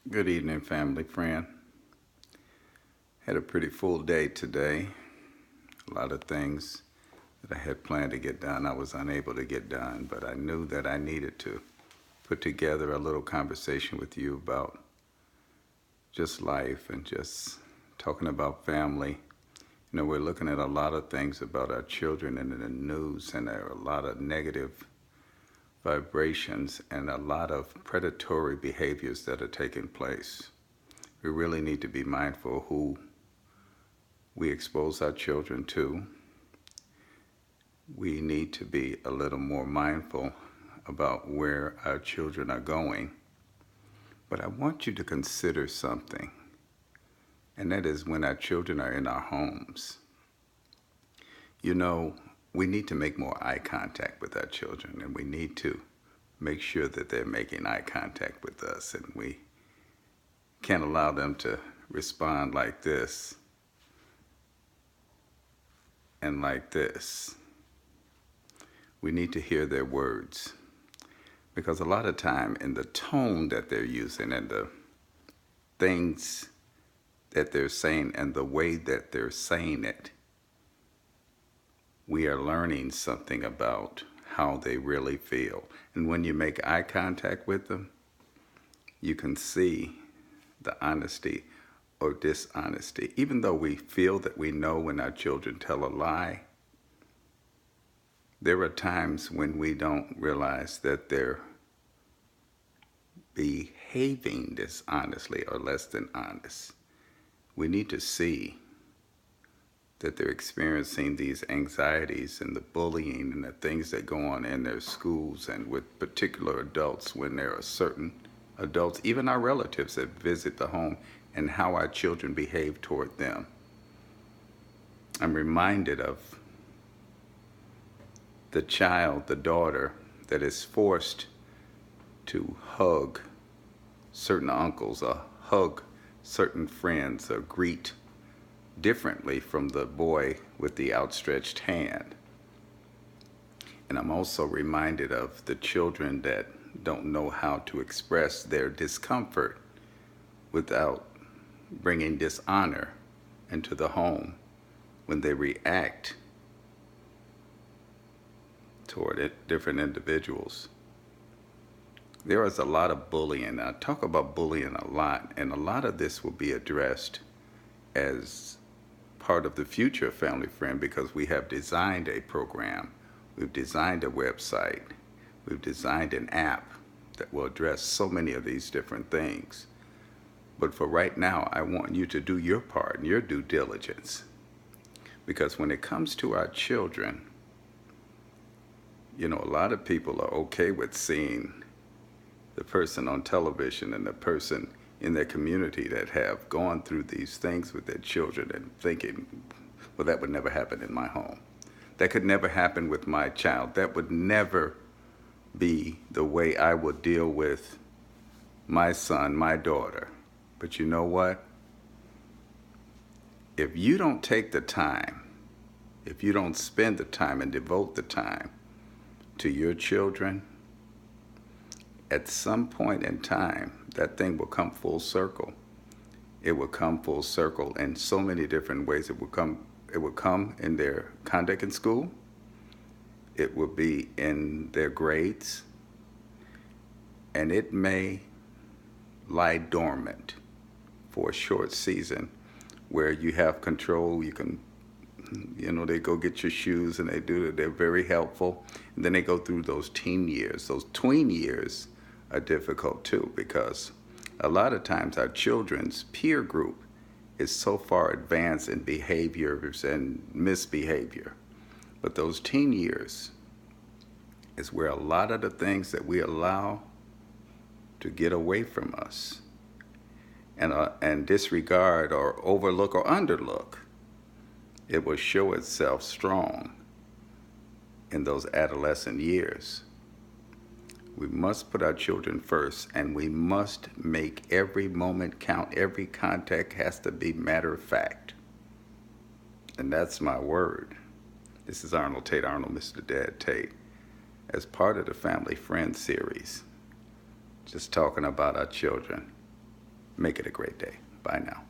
Good evening, family friend. Had a pretty full day today. A lot of things that I had planned to get done, I was unable to get done, but I knew that I needed to put together a little conversation with you about just life and just talking about family. We're looking at a lot of things about our children in the news, and there are a lot of negative vibrations and a lot of predatory behaviors that are taking place. We really need to be mindful of who we expose our children to. We need to be a little more mindful about where our children are going. But I want you to consider something, and that is when our children are in our homes. You know, we need to make more eye contact with our children, and we need to make sure that they're making eye contact with us, and we can't allow them to respond like this and like this. We need to hear their words, because a lot of time in the tone that they're using and the things that they're saying and the way that they're saying it, we are learning something about how they really feel. And when you make eye contact with them, you can see the honesty or dishonesty. Even though we feel that we know when our children tell a lie, there are times when we don't realize that they're behaving dishonestly or less than honest. We need to see that they're experiencing these anxieties and the bullying and the things that go on in their schools and with particular adults, when there are certain adults, even our relatives, that visit the home, and how our children behave toward them. I'm reminded of the child, the daughter, that is forced to hug certain uncles or hug certain friends or greet differently from the boy with the outstretched hand. And I'm also reminded of the children that don't know how to express their discomfort without bringing dishonor into the home when they react toward different individuals. There is a lot of bullying. I talk about bullying a lot, and a lot of this will be addressed as part of the future of Family Friend, because we have designed a program, we've designed a website, we've designed an app that will address so many of these different things. But for right now, I want you to do your part and your due diligence, because when it comes to our children, a lot of people are okay with seeing the person on television and the person in their community that have gone through these things with their children and thinking, well, that would never happen in my home. That could never happen with my child. That would never be the way I would deal with my son, my daughter. But you know what? If you don't take the time, if you don't spend the time and devote the time to your children, at some point in time, that thing will come full circle. It will come full circle in so many different ways. It will come in their conduct in school. It will be in their grades. And it may lie dormant for a short season where you have control. You can, they go get your shoes and they're very helpful. And then they go through those teen years. Those tween years are difficult too, because a lot of times our children's peer group is so far advanced in behaviors and misbehavior. But those teen years is where a lot of the things that we allow to get away from us and disregard or overlook or underlook, it will show itself strong in those adolescent years. We must put our children first, and we must make every moment count. Every contact has to be matter of fact. And that's my word. This is Arnold Tate, Arnold Mr. Dad Tate, as part of the Family Friend series, just talking about our children. Make it a great day. Bye now.